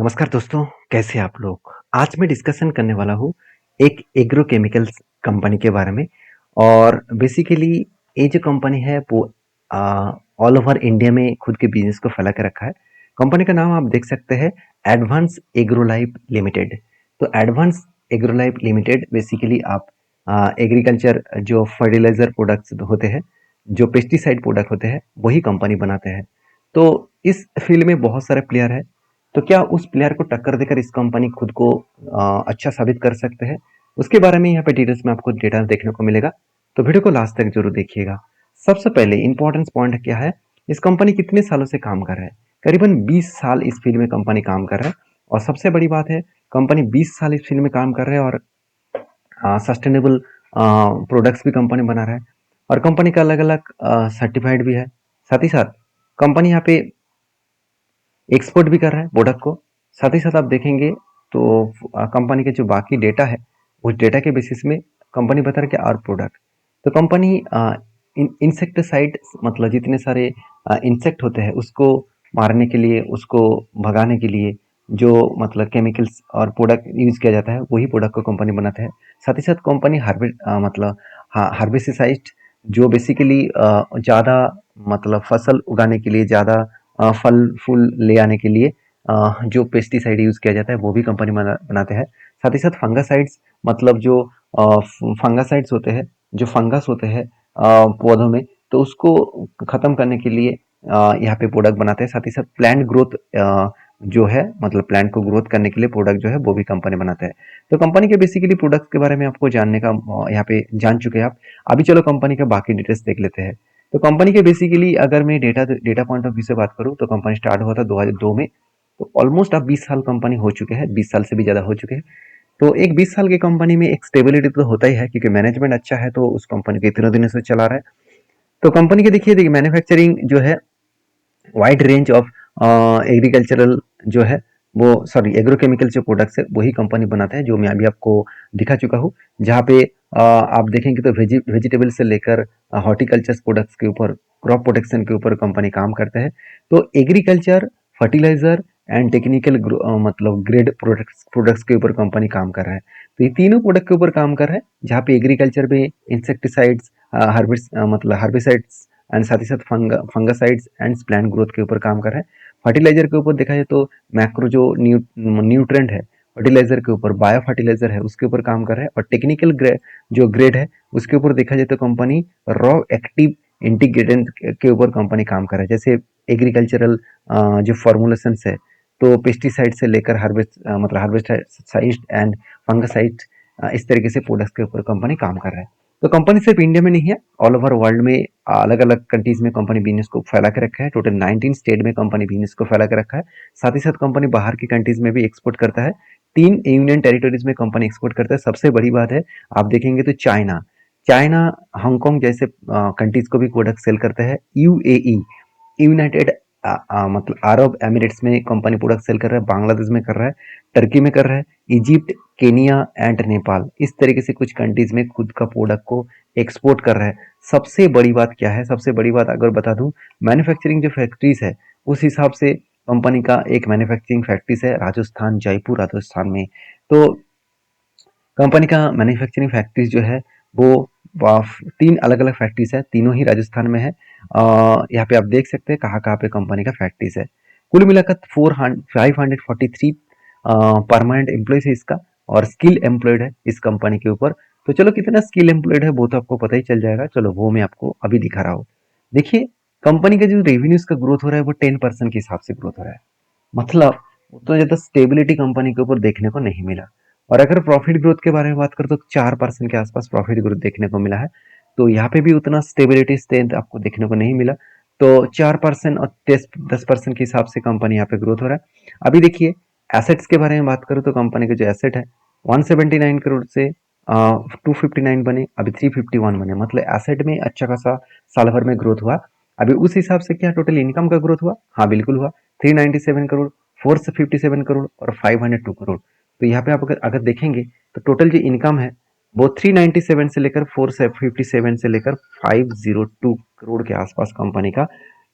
नमस्कार दोस्तों, कैसे हैं आप लोग? आज मैं डिस्कशन करने वाला हूँ एक एग्रोकेमिकल्स कंपनी के बारे में। और बेसिकली ये जो कंपनी है वो ऑल ओवर इंडिया में खुद के बिजनेस को फैला के रखा है। कंपनी का नाम आप देख सकते हैं, एडवांस एग्रोलाइफ लिमिटेड। तो एडवांस एग्रोलाइफ लिमिटेड बेसिकली आप एग्रीकल्चर जो फर्टिलाइजर प्रोडक्ट्स होते हैं, जो पेस्टिसाइड प्रोडक्ट होते हैं, वही कंपनी बनाते हैं। तो इस फील्ड में बहुत सारे प्लेयर है। तो क्या उस प्लेयर को टक्कर देकर इस कंपनी खुद को अच्छा साबित कर सकते हैं? उसके बारे में यहाँ पे डिटेल्स में आपको डेटा देखने को मिलेगा। तो वीडियो को लास्ट तक जरूर देखिएगा। सबसे पहले इंपॉर्टेंस पॉइंट क्या है, इस कंपनी कितने सालों से काम कर रहा है? करीबन 20 साल इस फील्ड में कंपनी काम कर रहा है। और सबसे बड़ी बात है, कंपनी 20 साल इस फील्ड में काम कर रहा है और सस्टेनेबल प्रोडक्ट्स भी कंपनी बना रहा है। और कंपनी का अलग अलग सर्टिफाइड भी है। साथ ही साथ कंपनी यहाँ पे एक्सपोर्ट भी कर रहा है प्रोडक्ट को। साथ ही साथ आप देखेंगे तो कंपनी के जो बाकी डेटा है, उस डेटा के बेसिस में कंपनी बता रहा है कि और प्रोडक्ट। तो कंपनी इंसेक्टिसाइड, मतलब जितने सारे इंसेक्ट होते हैं उसको मारने के लिए, उसको भगाने के लिए जो मतलब केमिकल्स और प्रोडक्ट यूज किया जाता है, वही प्रोडक्ट को कंपनी बनाता है। साथ ही साथ कंपनी मतलब हार्बिसिसाइड, जो बेसिकली ज़्यादा मतलब फसल उगाने के लिए, ज़्यादा फल फूल ले आने के लिए जो पेस्टिसाइड यूज किया जाता है वो भी कंपनी बनाते हैं। साथ ही साथ फंगासाइड्स, मतलब जो फंगासाइड्स होते हैं, जो फंगस होते हैं पौधों में, तो उसको खत्म करने के लिए यहाँ पे प्रोडक्ट बनाते हैं। साथ ही साथ प्लांट ग्रोथ जो है, मतलब प्लांट को ग्रोथ करने के लिए प्रोडक्ट जो है वो भी कंपनी बनाता है। तो कंपनी के बेसिकली प्रोडक्ट्स के बारे में आपको जानने का यहाँ पे जान चुके हैं आप। अभी चलो कंपनी का बाकी डिटेल्स देख लेते हैं। तो कंपनी के बेसिकली अगर मैं डेटा पॉइंट ऑफ व्यू से बात करूँ तो कंपनी स्टार्ट हुआ था 2002 में। तो ऑलमोस्ट अब 20 साल कंपनी हो चुके हैं, 20 साल से भी ज़्यादा हो चुके हैं। तो एक 20 साल की कंपनी में एक स्टेबिलिटी तो होता ही है, क्योंकि मैनेजमेंट अच्छा है तो उस कंपनी को इतने दिनों से चला रहा है। तो कंपनी के देखिए मैन्युफैक्चरिंग जो है, वाइड रेंज ऑफ एग्रीकल्चरल जो है वो, सॉरी, एग्रोकेमिकल जो प्रोडक्ट्स है वही कंपनी बनाता है, जो मैं अभी आपको दिखा चुका हूँ। जहाँ पे आप देखेंगे तो वेजिटेबल से लेकर हॉर्टिकल्चर प्रोडक्ट्स के ऊपर, क्रॉप प्रोटेक्शन के ऊपर कंपनी काम करता है। तो एग्रीकल्चर, फर्टिलाइजर एंड टेक्निकल मतलब ग्रेड प्रोडक्ट्स के ऊपर कंपनी काम कर रहा है। तो ये तीनों प्रोडक्ट के ऊपर काम कर रहा है, जहाँ पे एग्रीकल्चर में इंसेक्टिसाइड्स, मतलब हार्बिसाइड्स एंड साथ ही साथ फंगासाइड्स एंड प्लांट ग्रोथ के ऊपर काम कर रहा है। फर्टिलाइजर के ऊपर देखा जाए तो मैक्रो जो न्यूट्रेंट है फर्टिलाइजर के ऊपर, बायो फर्टिलाइजर है उसके ऊपर काम कर रहा है। और टेक्निकल जो ग्रेड है उसके ऊपर देखा जाए तो कंपनी रॉ एक्टिव इंटीग्रेटेंट के ऊपर कंपनी काम कर रहा है। जैसे एग्रीकल्चरल जो फॉर्मुलेशन है, तो पेस्टिसाइड से लेकर मतलब हार्वेस्टाइड एंड फंगासाइड, इस तरीके से प्रोडक्ट्स के ऊपर कंपनी काम कर रहा है। तो कंपनी सिर्फ इंडिया में नहीं है, ऑल ओवर वर्ल्ड में अलग अलग कंट्रीज में कंपनी बिजनेस को फैला के रखा है। टोटल 19 स्टेट में कंपनी बिजनेस को फैला के रखा है। साथ ही साथ कंपनी बाहर की कंट्रीज में भी एक्सपोर्ट करता है। 3 यूनियन टेरिटरीज में कंपनी एक्सपोर्ट करता है। सबसे बड़ी बात है, आप देखेंगे तो चाइना, चाइना, हांगकांग जैसे कंट्रीज को भी प्रोडक्ट सेल करता है। यूएई, यूनाइटेड मतलब अरब एमिरेट्स में कंपनी प्रोडक्ट सेल कर रहा है। बांग्लादेश में कर रहा है, टर्की में कर रहा है, इजिप्ट, केनिया एंड नेपाल, इस तरीके से कुछ कंट्रीज में खुद का प्रोडक्ट को एक्सपोर्ट कर रहा है। सबसे बड़ी बात क्या है, सबसे बड़ी बात अगर बता दूं, मैन्युफैक्चरिंग जो फैक्ट्रीज है उस हिसाब से कंपनी का एक मैन्युफैक्चरिंग फैक्ट्रीज है राजस्थान, जयपुर राजस्थान में। तो कंपनी का मैन्युफैक्चरिंग फैक्ट्रीज जो है वो 3 अलग अलग फैक्ट्रीज है, तीनों ही राजस्थान में है। यहाँ पे आप देख सकते हैं कहाँ कहाँ पे कंपनी का फैक्ट्रीज है। कुल मिलाकर 543 परमानेंट एम्प्लॉयज है इसका, और स्किल एम्प्लॉयड है इस कंपनी के ऊपर। तो चलो कितना स्किल एम्प्लॉयड है वो तो आपको पता ही चल जाएगा, चलो वो मैं आपको अभी दिखा रहा हूँ। देखिए, कंपनी का जो रेवेन्यूज का ग्रोथ हो रहा है वो 10% के हिसाब से ग्रोथ हो रहा है। मतलब उतना ज्यादा स्टेबिलिटी कंपनी के ऊपर देखने को नहीं मिला। और अगर प्रॉफिट ग्रोथ के बारे में बात करें तो 4% के आसपास प्रॉफिट ग्रोथ देखने को मिला है। तो यहाँ पे भी उतना स्टेबिलिटी स्ट्रेंथ आपको देखने को नहीं मिला। तो 4% और 10% के हिसाब से कंपनी यहाँ पे ग्रोथ हो रहा है। अभी देखिए, एसेट्स के बारे में बात करूँ तो कंपनी के जो एसेट है 179 करोड़ से 259 बने, अभी 351 बने। मतलब एसेट में अच्छा खासा साल भर में ग्रोथ हुआ। अभी उस हिसाब से क्या टोटल इनकम का ग्रोथ हुआ? हाँ बिल्कुल हुआ। 397 करोड़, 457 करोड़ और 502 करोड़। तो यहाँ पे आप अगर देखेंगे तो टोटल जो इनकम है वो 397 से लेकर 457 से लेकर 502 करोड़ के आसपास कंपनी का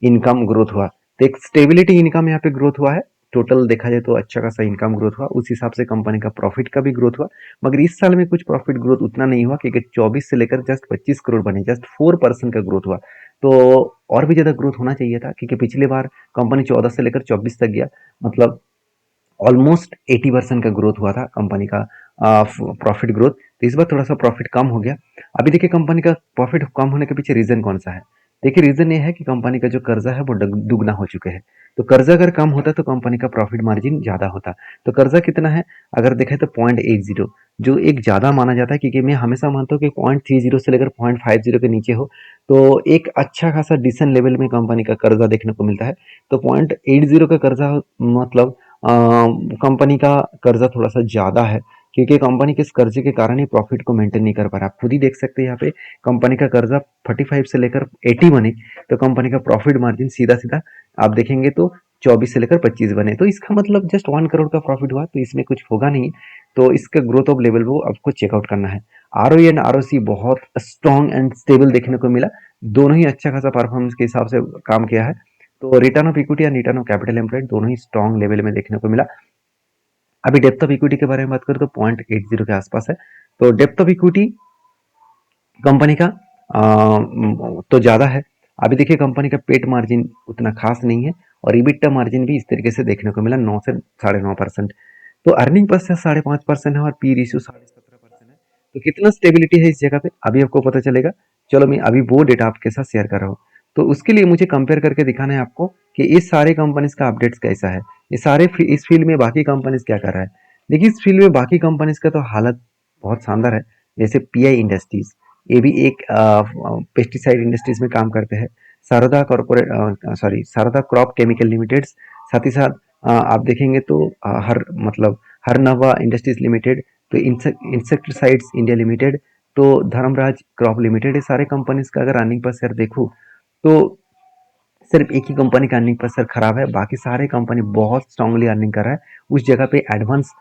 इनकम ग्रोथ हुआ। तो एक स्टेबिलिटी इनकम यहाँ पे ग्रोथ हुआ है। टोटल देखा जाए तो अच्छा खासा इनकम ग्रोथ हुआ, उस हिसाब से कंपनी का प्रॉफिट का भी ग्रोथ हुआ। मगर इस साल में कुछ प्रॉफिट ग्रोथ उतना नहीं हुआ क्योंकि 24 से लेकर जस्ट 25 करोड़ बने, जस्ट 4% का ग्रोथ हुआ। तो और भी ज़्यादा ग्रोथ होना चाहिए था क्योंकि पिछली बार कंपनी 14 से लेकर 24 तक गया, मतलब ऑलमोस्ट 80% का ग्रोथ हुआ था कंपनी का प्रॉफिट ग्रोथ। तो इस बार थोड़ा सा प्रॉफिट कम हो गया। अभी देखिए कंपनी का प्रॉफिट कम होने के पीछे रीजन कौन सा है। देखिए रीजन ये है कि कंपनी का जो कर्जा है वो दुगना हो चुके हैं। तो कर्जा अगर कम होता तो कंपनी का प्रॉफिट मार्जिन ज्यादा होता। तो कर्जा कितना है, अगर देखें तो 0.80, जो एक ज्यादा माना जाता है क्योंकि मैं हमेशा मानता हूँ कि 0.30 से लेकर 0.50 के नीचे हो तो एक अच्छा खासा डिसेंट लेवल में कंपनी का कर्जा देखने को मिलता है। तो 0.80 का कर्जा मतलब कंपनी का कर्जा थोड़ा सा ज़्यादा है क्योंकि कंपनी के इस कर्जे के कारण ही प्रॉफिट को मेंटेन नहीं कर पा रहा। आप खुद ही देख सकते हैं यहाँ पे कंपनी का कर्जा 45 से लेकर 80 बने तो कंपनी का प्रॉफिट मार्जिन सीधा सीधा आप देखेंगे तो 24 से लेकर 25 बने। तो इसका मतलब जस्ट 1 करोड़ का प्रॉफिट हुआ, तो इसमें कुछ होगा नहीं। तो इसका ग्रोथ ऑफ लेवल वो आपको चेकआउट करना है। आर एंड आर बहुत स्ट्रॉन्ग एंड स्टेबल देखने को मिला, दोनों ही अच्छा खासा परफॉर्मेंस के हिसाब से काम किया है। तो रिटर्न ऑफ इक्विटी या रिटर्न ऑफ कैपिटल एम्प्लॉयड दोनों ही स्ट्रॉन्ग लेवल में देखने को मिला। अभी डेप्थ ऑफ इक्विटी के बारे में बात करें तो 0.80 के आसपास है। तो डेप्थ ऑफ इक्विटी कंपनी का तो ज़्यादा है। अभी देखिए कंपनी का पेट मार्जिन उतना खास नहीं है और इबिट्टा मार्जिन भी इस तरीके से देखने को मिला 9 से 9.5%। तो अर्निंग पर से 5.5% है और पी रेशियो 17.5% है। तो कितना स्टेबिलिटी है इस जगह पे अभी आपको पता चलेगा। चलो मैं अभी वो डेटा आपके साथ शेयर कर रहा हूँ। तो उसके लिए मुझे कंपेयर करके दिखाना है आपको कि इस सारे कंपनीज का अपडेट्स कैसा है, ये सारे इस फील्ड में बाकी कंपनीज क्या कर रहा है। देखिए इस फील्ड में बाकी कंपनीज का तो हालत बहुत शानदार है। जैसे पीआई इंडस्ट्रीज, ये भी एक पेस्टिसाइड इंडस्ट्रीज में काम करते हैं। Sharda corporate Sharda crop chemical limited, साथ ही साथ आप देखेंगे तो हर मतलब हरनवा इंडस्ट्रीज लिमिटेड, तो इंसेक्टिसाइड्स इंडिया लिमिटेड, तो धर्मराज क्रॉप लिमिटेड, ये सारे कंपनीज का अगर अर्निंग पर शेयर देखूँ तो सिर्फ एक ही कंपनी का अर्निंग पर शेयर खराब है, बाकी सारे कंपनी बहुत स्ट्रांगली अर्निंग कर रहा है। उस जगह पे एडवांस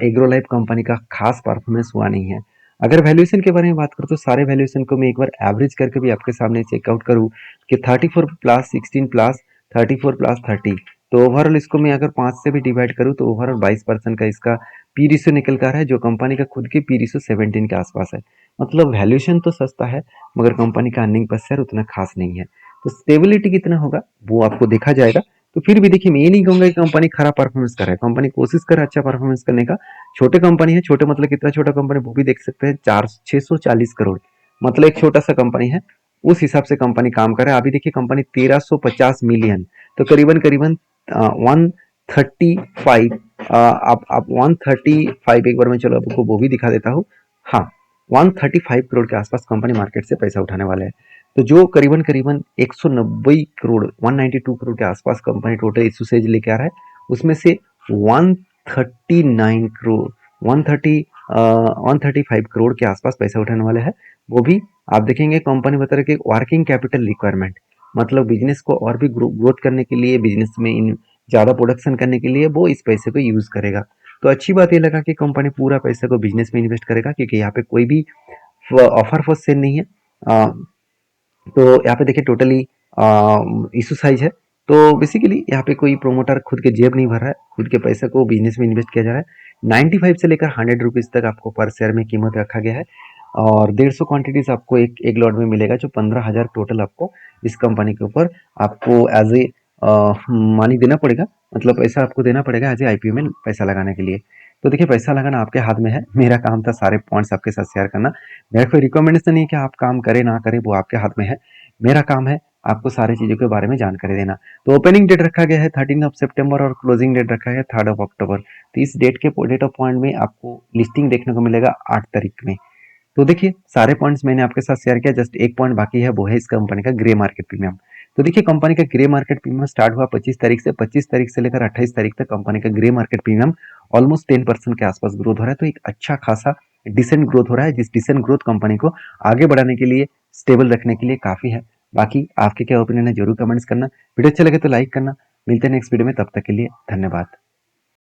एग्रोलाइफ कंपनी का खास परफॉर्मेंस हुआ नहीं है। अगर वैल्यूएशन के बारे में बात करूँ तो सारे वैल्यूएशन को मैं एक बार एवरेज करके भी आपके सामने चेकआउट करूँ कि 34 प्लस 16 प्लस 34 प्लस 30, तो ओवरऑल इसको मैं अगर 5 से भी डिवाइड करूँ तो ओवरऑल 22% का इसका पी रेशियो निकल कर है, जो कंपनी का खुद के पी रेशियो 17 के आसपास है। मतलब वैल्यूएशन तो सस्ता है मगर कंपनी का अर्निंग पर शेयर उतना खास नहीं है। तो स्टेबिलिटी कितना होगा वो आपको देखा जाएगा। तो फिर भी देखिए मैं ये नहीं कहूंगा कि कंपनी खराब परफॉर्मेंस कर रहा है, कंपनी कोशिश कर रहा है अच्छा परफॉर्मेंस करने का। छोटे कंपनी है, छोटे मतलब कितना छोटा कंपनी वो भी देख सकते हैं, 640 करोड़, मतलब एक छोटा सा कंपनी है, उस हिसाब से कंपनी काम कर रहा है। अभी देखिए कंपनी 1350 मिलियन, तो करीबन करीबन 135, आप 135 एक बार मैं चलो आपको वो भी दिखा देता हूँ। हाँ, 135 करोड़ के आसपास कंपनी मार्केट से पैसा उठाने वाले हैं। तो जो करीबन करीबन 190 करोड़ 192 करोड़ के आसपास कंपनी टोटल इशूज लेके आ रहा है, उसमें से 139 करोड़ 135 करोड़ के आसपास पैसा उठाने वाले हैं। वो भी आप देखेंगे कंपनी बता रही है कि वर्किंग कैपिटल रिक्वायरमेंट, मतलब बिजनेस को और भी ग्रोथ करने के लिए, बिजनेस में इन ज़्यादा प्रोडक्शन करने के लिए वो इस पैसे को यूज़ करेगा। तो अच्छी बात ये लगा कि कंपनी पूरा पैसे को बिजनेस में इन्वेस्ट करेगा क्योंकि यहाँ पे कोई भी ऑफर फॉर सेल नहीं है। तो यहाँ पे देखिए टोटली इशू साइज है। तो बेसिकली यहाँ पे कोई प्रोमोटर खुद के जेब नहीं भर रहा है, खुद के पैसे को बिजनेस में इन्वेस्ट किया जा रहा है। 95 से लेकर 100 रुपीज़ तक आपको पर शेयर में कीमत रखा गया है और 150 क्वांटिटीज आपको एक लॉट में मिलेगा, जो 15,000 टोटल आपको इस कंपनी के ऊपर आपको एज ए मनी देना पड़ेगा, मतलब पैसा आपको देना पड़ेगा एज ए आईपीओ में पैसा लगाने के लिए। तो देखिए पैसा लगाना आपके हाथ में है, मेरा काम था सारे पॉइंट्स आपके साथ शेयर करना। मेरा कोई रिकमेंडेशन नहीं है कि आप काम करें ना करें, वो आपके हाथ में है। मेरा काम है आपको सारी चीज़ों के बारे में जानकारी देना। तो ओपनिंग डेट रखा गया है 13 सितंबर और क्लोजिंग डेट रखा है 3 अक्टूबर। तो इस डेट ऑफ पॉइंट में आपको लिस्टिंग देखने को मिलेगा 8 तारीख में। तो देखिए सारे पॉइंट्स मैंने आपके साथ शेयर किया, जस्ट एक पॉइंट बाकी है, वो है इस कंपनी का ग्रे मार्केट प्रीमियम। तो देखिए कंपनी का ग्रे मार्केट प्रीमियम स्टार्ट हुआ 25 तारीख से, 25 तारीख से लेकर 28 तारीख तक कंपनी का ग्रे मार्केट प्रीमियम ऑलमोस्ट 10% के आसपास ग्रोथ हो रहा है। तो एक अच्छा खासा डिसेंट ग्रोथ हो रहा है, जिस डिसेंट ग्रोथ कंपनी को आगे बढ़ाने के लिए, स्टेबल रखने के लिए काफी है। बाकी आपके क्या ओपिनियन है जरूर कमेंट्स करना, वीडियो अच्छा लगे तो लाइक करना। मिलते हैं नेक्स्ट वीडियो में, तब तक के लिए धन्यवाद।